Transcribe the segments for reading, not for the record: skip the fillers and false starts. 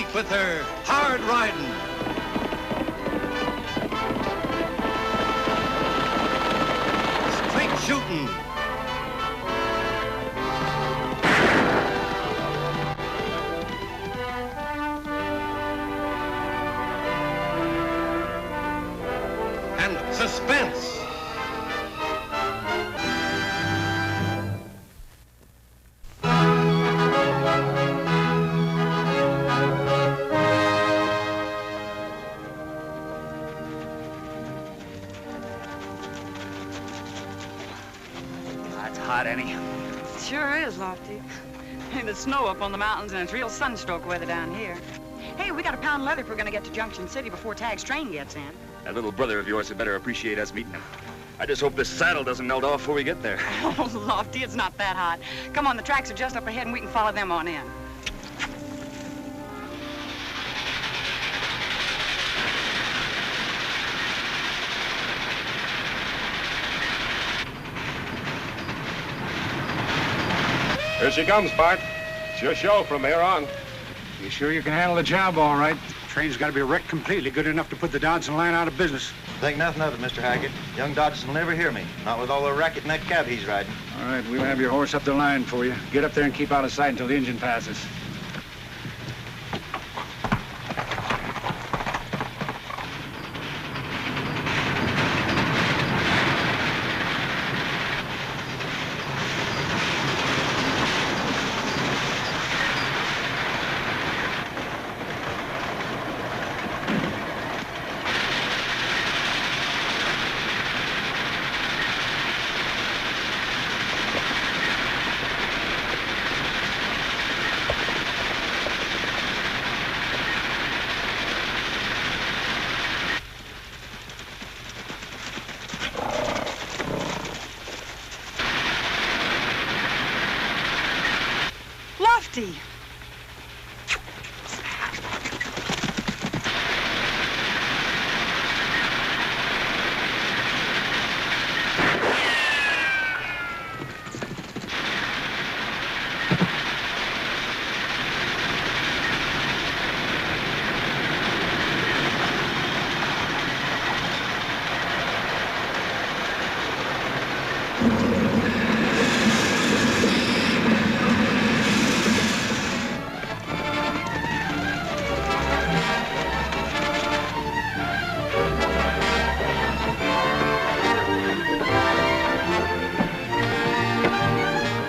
deep with her hard riding. Straight shooting. And suspense. Sure is, Lofty. Hey, the snow up on the mountains, and it's real sunstroke weather down here. Hey, we got a pound of leather if we're gonna get to Junction City before Tag's train gets in. That little brother of yours had better appreciate us meeting him. I just hope this saddle doesn't melt off before we get there. Oh, Lofty, it's not that hot. Come on, the tracks are just up ahead, and we can follow them on in. Here she comes, Bart. It's your show from here on. You sure you can handle the job all right? The train's got to be wrecked completely, good enough to put the Dodson line out of business. Think nothing of it, Mr. Hackett. Young Dodson will never hear me. Not with all the racket in that cab he's riding. All right, we'll have your horse up the line for you. Get up there and keep out of sight until the engine passes. Lofty!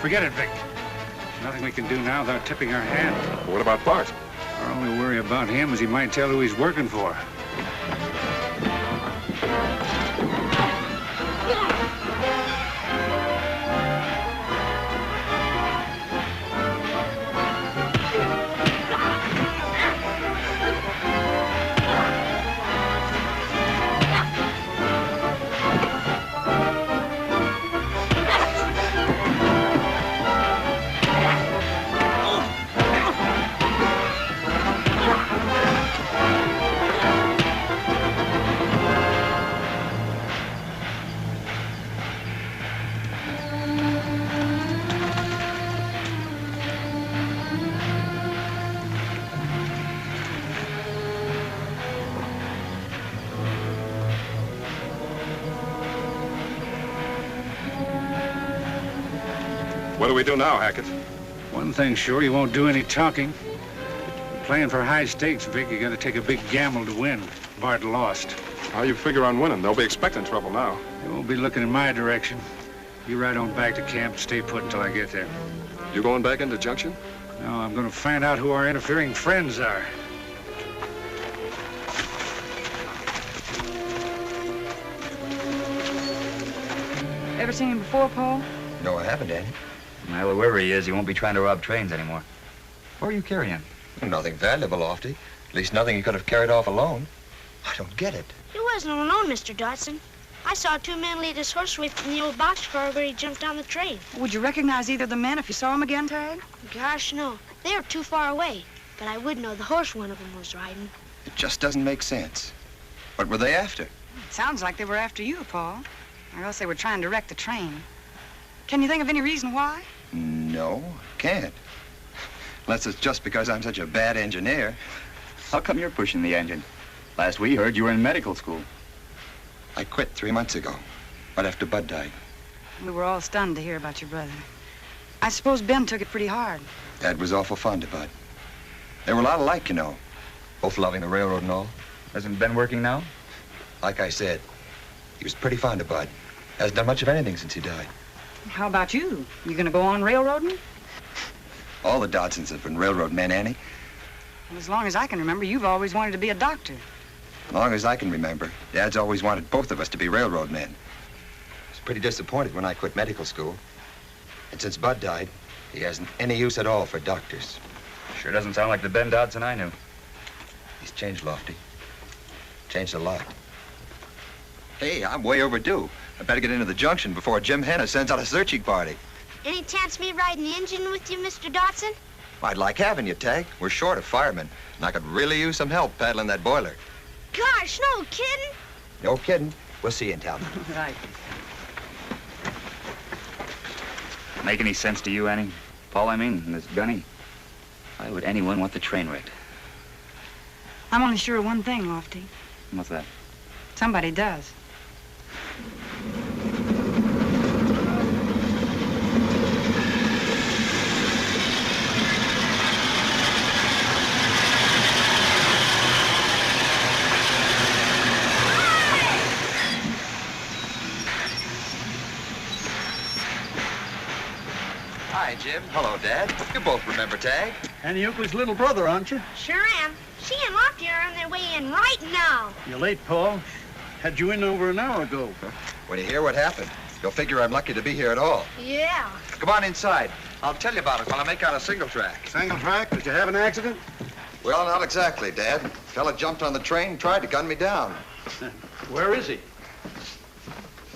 Forget it, Vic. There's nothing we can do now without tipping our hand. What about Bart? Our only worry about him is he might tell who he's working for. What do we do now, Hackett? One thing's sure, you won't do any talking. You're playing for high stakes, Vic. You gotta take a big gamble to win. Bart lost. How you figure on winning? They'll be expecting trouble now. They won't be looking in my direction. You ride on back to camp and stay put until I get there. You going back into Junction? No, I'm gonna find out who our interfering friends are. Ever seen him before, Paul? No, I haven't, Danny. Well, whoever he is, he won't be trying to rob trains anymore. What are you carrying? Nothing valuable, Lofty. At least nothing he could have carried off alone. I don't get it. He wasn't alone, Mr. Dodson. I saw two men lead his horse away from the old boxcar where he jumped on the train. Would you recognize either of the men if you saw them again, Tag? Gosh, no. They were too far away. But I would know the horse one of them was riding. It just doesn't make sense. What were they after? It sounds like they were after you, Paul. Or else they were trying to wreck the train. Can you think of any reason why? No, can't. Unless it's just because I'm such a bad engineer. How come you're pushing the engine? Last we heard, you were in medical school. I quit 3 months ago, right after Bud died. We were all stunned to hear about your brother. I suppose Ben took it pretty hard. Dad was awful fond of Bud. They were a lot alike, you know. Both loving the railroad and all. Hasn't Ben working now? Like I said, he was pretty fond of Bud. Hasn't done much of anything since he died. How about you? You gonna go on railroading? All the Dodsons have been railroad men, Annie. Well, as long as I can remember, you've always wanted to be a doctor. As long as I can remember, Dad's always wanted both of us to be railroad men. I was pretty disappointed when I quit medical school. And since Bud died, he hasn't any use at all for doctors. Sure doesn't sound like the Ben Dodson I knew. He's changed, Lofty. Changed a lot. Hey, I'm way overdue. I better get into the junction before Jim Hanna sends out a searching party. Any chance me riding the engine with you, Mr. Dodson? I'd like having you, Tag. We're short of firemen, and I could really use some help paddling that boiler. Gosh, no kidding. No kidding. We'll see you in town. Right. Make any sense to you, Annie? Paul, I mean, this Gunny. Why would anyone want the train wrecked? I'm only sure of one thing, Lofty. What's that? Somebody does. Hi, Jim. Hello, Dad. You both remember Tag? Annie Oakley's little brother, aren't you? Sure am. She and Lofty are on their way in right now. You're late, Paul. Had you in over an hour ago. When you hear what happened, you'll figure I'm lucky to be here at all. Yeah. Come on inside. I'll tell you about it while I make out a single track. Single track? Did you have an accident? Well, not exactly, Dad. Fella jumped on the train and tried to gun me down. Where is he?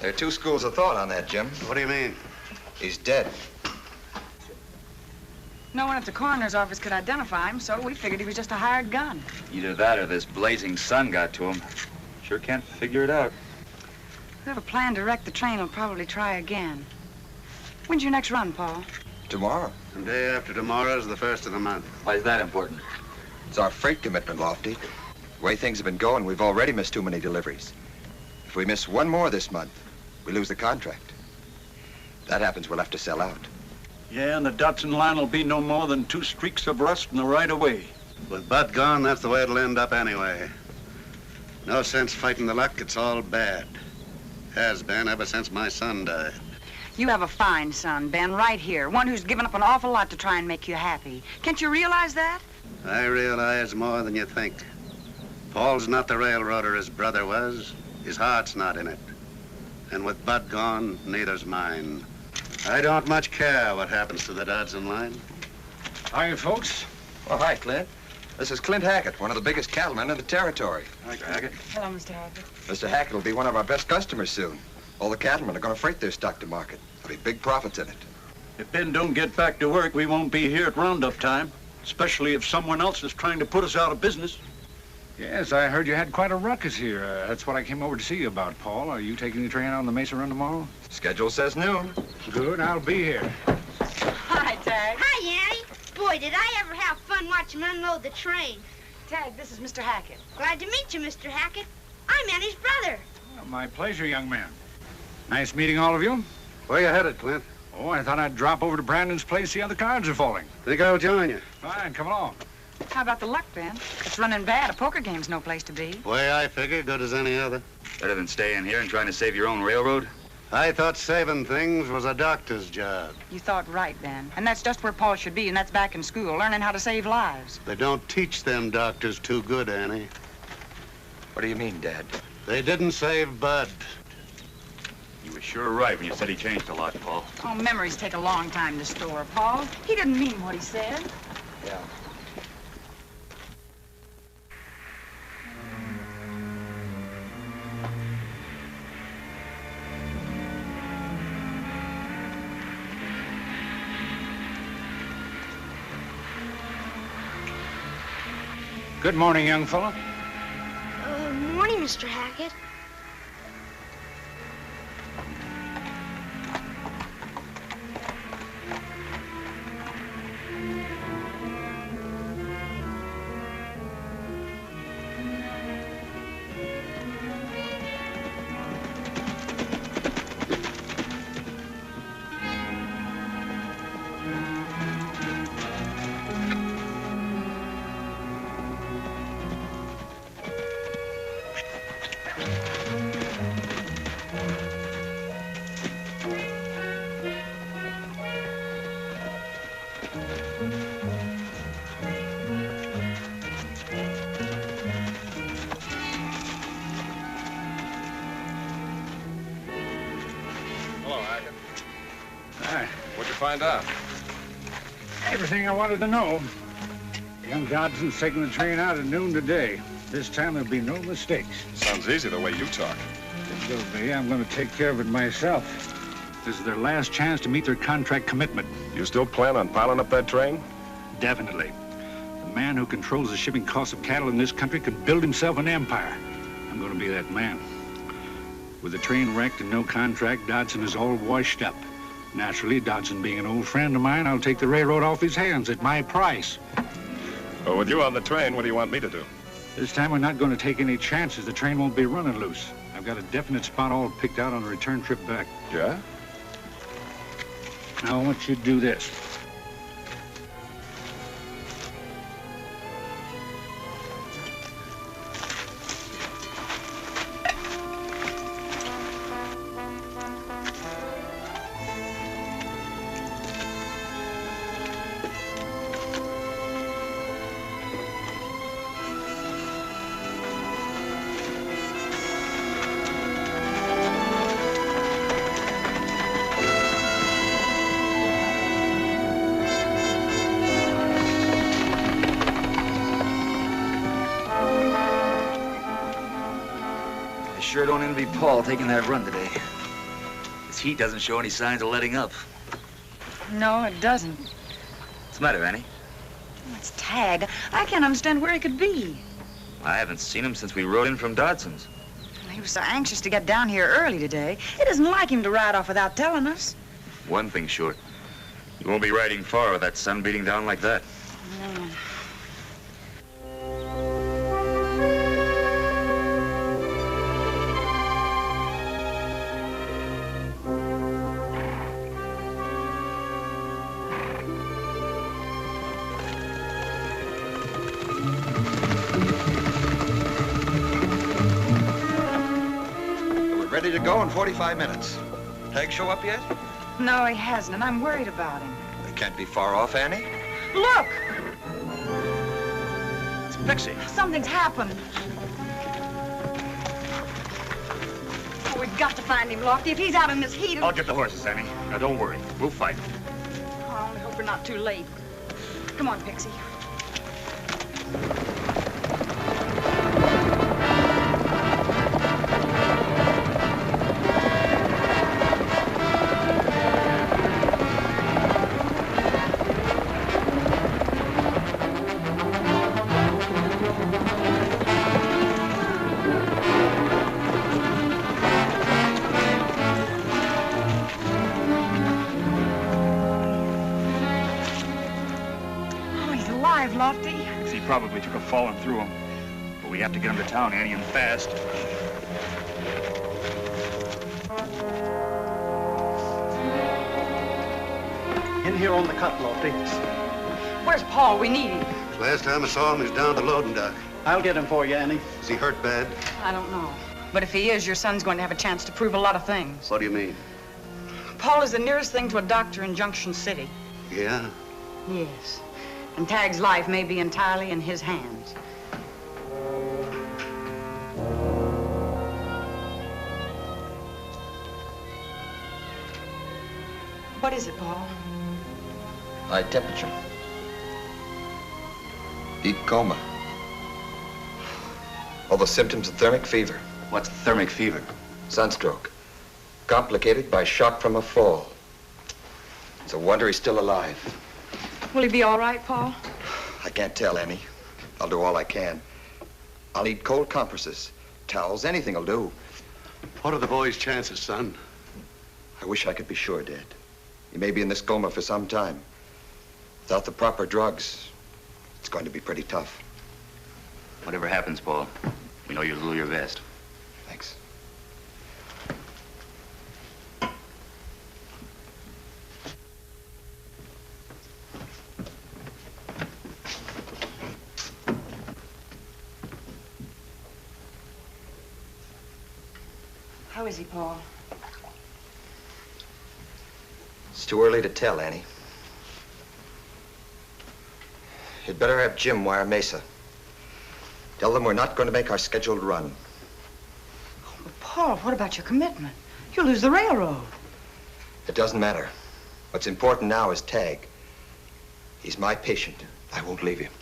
There are two schools of thought on that, Jim. What do you mean? He's dead. No one at the coroner's office could identify him, so we figured he was just a hired gun. Either that or this blazing sun got to him. Sure can't figure it out. Whoever planned to wreck the train will probably try again. When's your next run, Paul? Tomorrow. The day after tomorrow is the first of the month. Why is that important? It's our freight commitment, Lofty. The way things have been going, we've already missed too many deliveries. If we miss one more this month, we lose the contract. If that happens, we'll have to sell out. Yeah, and the Dodson line will be no more than 2 streaks of rust in the right of way. With Bud gone, that's the way it'll end up anyway. No sense fighting the luck, it's all bad. Has been ever since my son died. You have a fine son, Ben, right here. One who's given up an awful lot to try and make you happy. Can't you realize that? I realize more than you think. Paul's not the railroader his brother was. His heart's not in it. And with Bud gone, neither's mine. I don't much care what happens to the Dodson line. Hi, folks. Oh, hi, Clint. This is Clint Hackett, one of the biggest cattlemen in the territory. Hi, Hackett. Hello, Mr. Hackett. Mr. Hackett will be one of our best customers soon. All the cattlemen are going to freight their stock to market. There'll be big profits in it. If Ben don't get back to work, we won't be here at roundup time, especially if someone else is trying to put us out of business. Yes, I heard you had quite a ruckus here. That's what I came over to see you about, Paul. Are you taking the train on the Mesa run tomorrow? Schedule says noon. Good, I'll be here. Hi, Tag. Hi, Annie. Boy, did I ever have fun watching him unload the train. Tag, this is Mr. Hackett. Glad to meet you, Mr. Hackett. I'm Annie's brother. Well, my pleasure, young man. Nice meeting all of you. Where you headed, Clint? Oh, I thought I'd drop over to Brandon's place, see how the cards are falling. Think I'll join you. Fine, come along. How about the luck, Ben? It's running bad. A poker game's no place to be. Way I figure, good as any other. Better than staying here and trying to save your own railroad? I thought saving things was a doctor's job. You thought right, Ben. And that's just where Paul should be, and that's back in school, learning how to save lives. They don't teach them doctors too good, Annie. What do you mean, Dad? They didn't save Bud. You were sure right when you said he changed a lot, Paul. Oh, memories take a long time to store, Paul. He didn't mean what he said. Yeah. Good morning, young fella. Morning, Mr. Hackett. find out? Everything I wanted to know. Young Dodson's taking the train out at noon today. This time there'll be no mistakes. Sounds easy the way you talk. It will be. I'm going to take care of it myself. This is their last chance to meet their contract commitment. You still plan on piling up that train? Definitely. The man who controls the shipping costs of cattle in this country can build himself an empire. I'm going to be that man. With the train wrecked and no contract, Dodson is all washed up. Naturally, Dodson being an old friend of mine, I'll take the railroad off his hands at my price. Well, with you on the train, what do you want me to do? This time we're not going to take any chances. The train won't be running loose. I've got a definite spot all picked out on the return trip back. Yeah? Now I want you to do this. Sure don't envy Paul taking that run today. His heat doesn't show any signs of letting up. No, it doesn't. What's the matter, Annie? It's Tag. I can't understand where he could be. I haven't seen him since we rode in from Dodson's. He was so anxious to get down here early today. It isn't like him to ride off without telling us. One thing sure. You won't be riding far with that sun beating down like that. No. Ready to go in 45 minutes. Tag show up yet? No, he hasn't, and I'm worried about him. They can't be far off, Annie. Look! It's Pixie. Something's happened. Oh, we've got to find him, Lofty. If he's out in this heat... I'll get the horses, Annie. Now, don't worry. We'll fight. Oh, I only hope we're not too late. Come on, Pixie. Lofty? He probably took a fall and threw him. But we have to get him to town, Annie, and fast. In here on the cut, Lofty. Where's Paul? We need him. Last time I saw him, he was down at the loading dock. I'll get him for you, Annie. Is he hurt bad? I don't know. But if he is, your son's going to have a chance to prove a lot of things. What do you mean? Paul is the nearest thing to a doctor in Junction City. Yeah? Yes. And Tag's life may be entirely in his hands. What is it, Paul? High temperature. Deep coma. All the symptoms of thermic fever. What's thermic fever? Sunstroke. Complicated by shock from a fall. It's a wonder he's still alive. Will he be all right, Paul? I can't tell, Annie. I'll do all I can. I'll need cold compresses, towels, anything will do. What are the boy's chances, son? I wish I could be sure, Dad. He may be in this coma for some time. Without the proper drugs, it's going to be pretty tough. Whatever happens, Paul, we know you'll do your best. Thanks. How is he, Paul? It's too early to tell, Annie. You'd better have Jim wire Mesa. Tell them we're not going to make our scheduled run. But Paul, what about your commitment? You'll lose the railroad. It doesn't matter. What's important now is Tag. He's my patient. I won't leave him.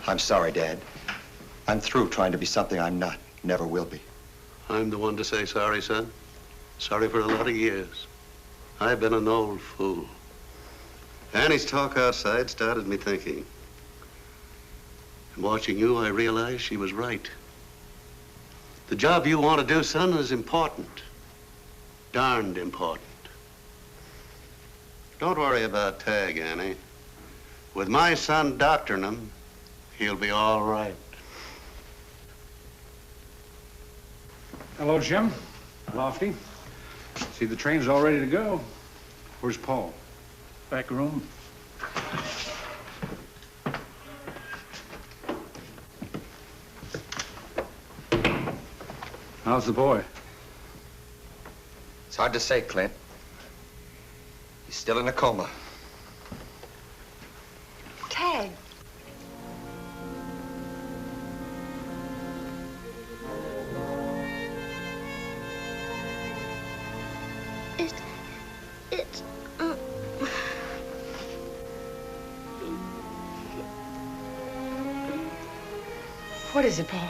I'm sorry, Dad. I'm through trying to be something I'm not. Never will be. I'm the one to say sorry, son. Sorry for a lot of years. I've been an old fool. Annie's talk outside started me thinking. And watching you, I realized she was right. The job you want to do, son, is important. Darned important. Don't worry about Tag, Annie. With my son doctoring him, he'll be all right. Hello, Jim. Lofty. See, the train's all ready to go. Where's Paul? Back room. How's the boy? It's hard to say, Clint. He's still in a coma. Tag. It's, What is it, Paul?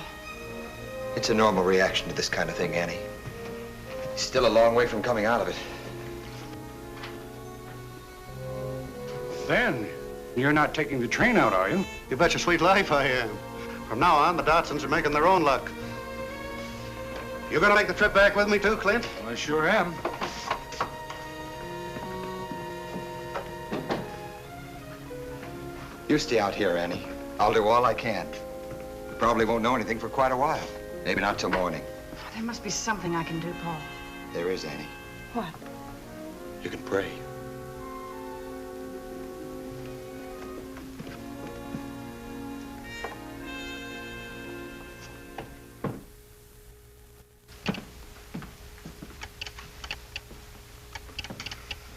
It's a normal reaction to this kind of thing, Annie. He's still a long way from coming out of it. Ben, you're not taking the train out, are you? You bet your sweet life I am. From now on, the Dotsons are making their own luck. You gonna make the trip back with me too, Clint? I sure am. You stay out here, Annie. I'll do all I can. We probably won't know anything for quite a while. Maybe not till morning. There must be something I can do, Paul. There is, Annie. What? You can pray.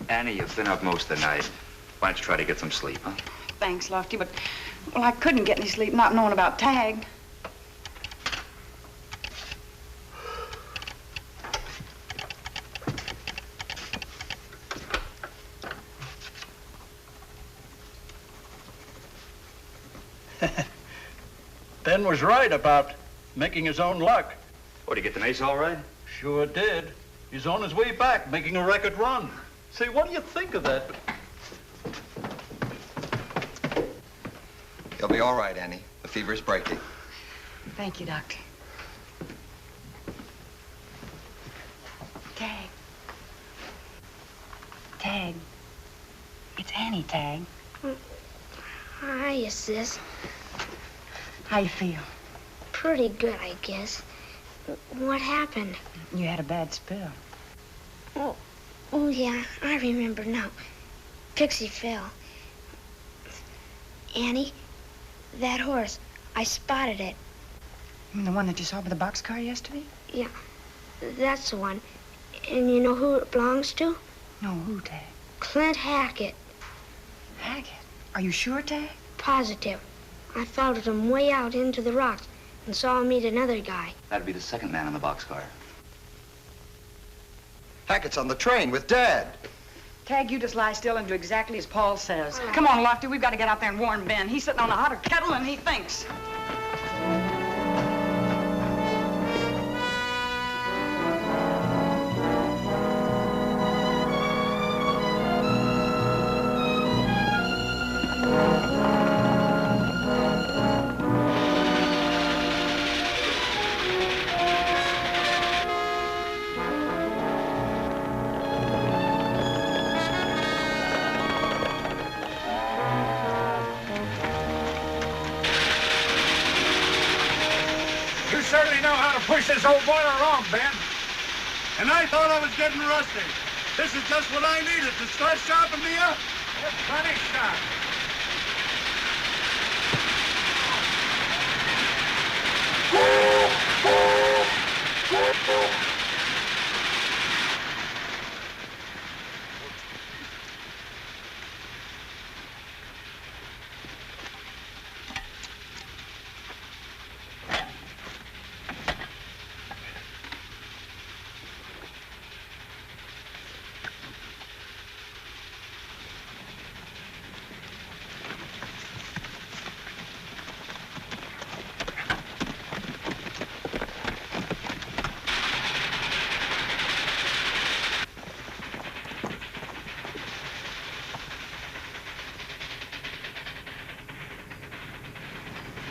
Annie, you've been up most of the night. Why don't you try to get some sleep, huh? Thanks, Lofty, but, well, I couldn't get any sleep not knowing about Tag. Ben was right about making his own luck. Oh, did you get the mace all right? Sure did. He's on his way back, making a record run. Say, what do you think of that? He'll be all right, Annie. The fever's breaking. Thank you, Doctor. Tag. Tag. It's Annie, Tag. Hi, sis. How you feel? Pretty good, I guess. What happened? You had a bad spill. Oh, yeah, I remember now. Pixie fell. Annie, that horse, I spotted it. The one that you saw by the boxcar yesterday? Yeah, that's the one. And you know who it belongs to? No, who, Tag? Clint Hackett. Hackett? Are you sure, Tag? Positive. I followed him way out into the rocks and saw him meet another guy. That'd be the second man in the boxcar. Hackett's on the train with Dad. Tag, you just lie still and do exactly as Paul says. Come on, Lofty, we've got to get out there and warn Ben. He's sitting on a hotter kettle than he thinks. Push this old boiler along, Ben. And I thought I was getting rusty. This is just what I needed to start sharpening me up. That's plenty sharp.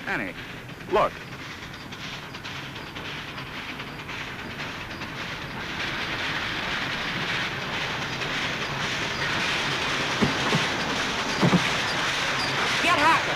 Annie, look. Get Hackett.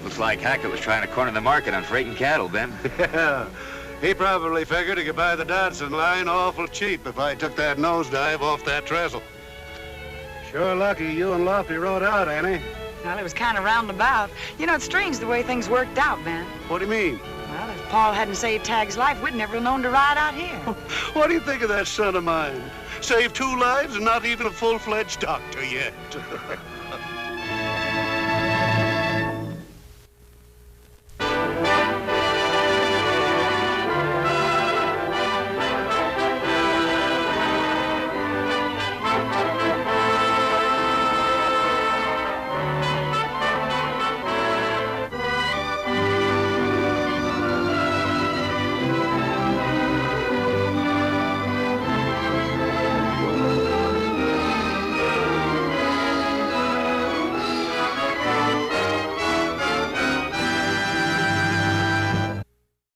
Looks like Hackett was trying to corner the market on freight and cattle, Ben. Yeah. He probably figured he could buy the Dodson line awful cheap if I took that nosedive off that trestle. Sure lucky you and Lofty rode out, Annie. Well, it was kind of roundabout. You know, it's strange the way things worked out, Ben. What do you mean? Well, if Paul hadn't saved Tag's life, we'd never have known to ride out here. What do you think of that son of mine? Saved 2 lives and not even a full-fledged doctor yet.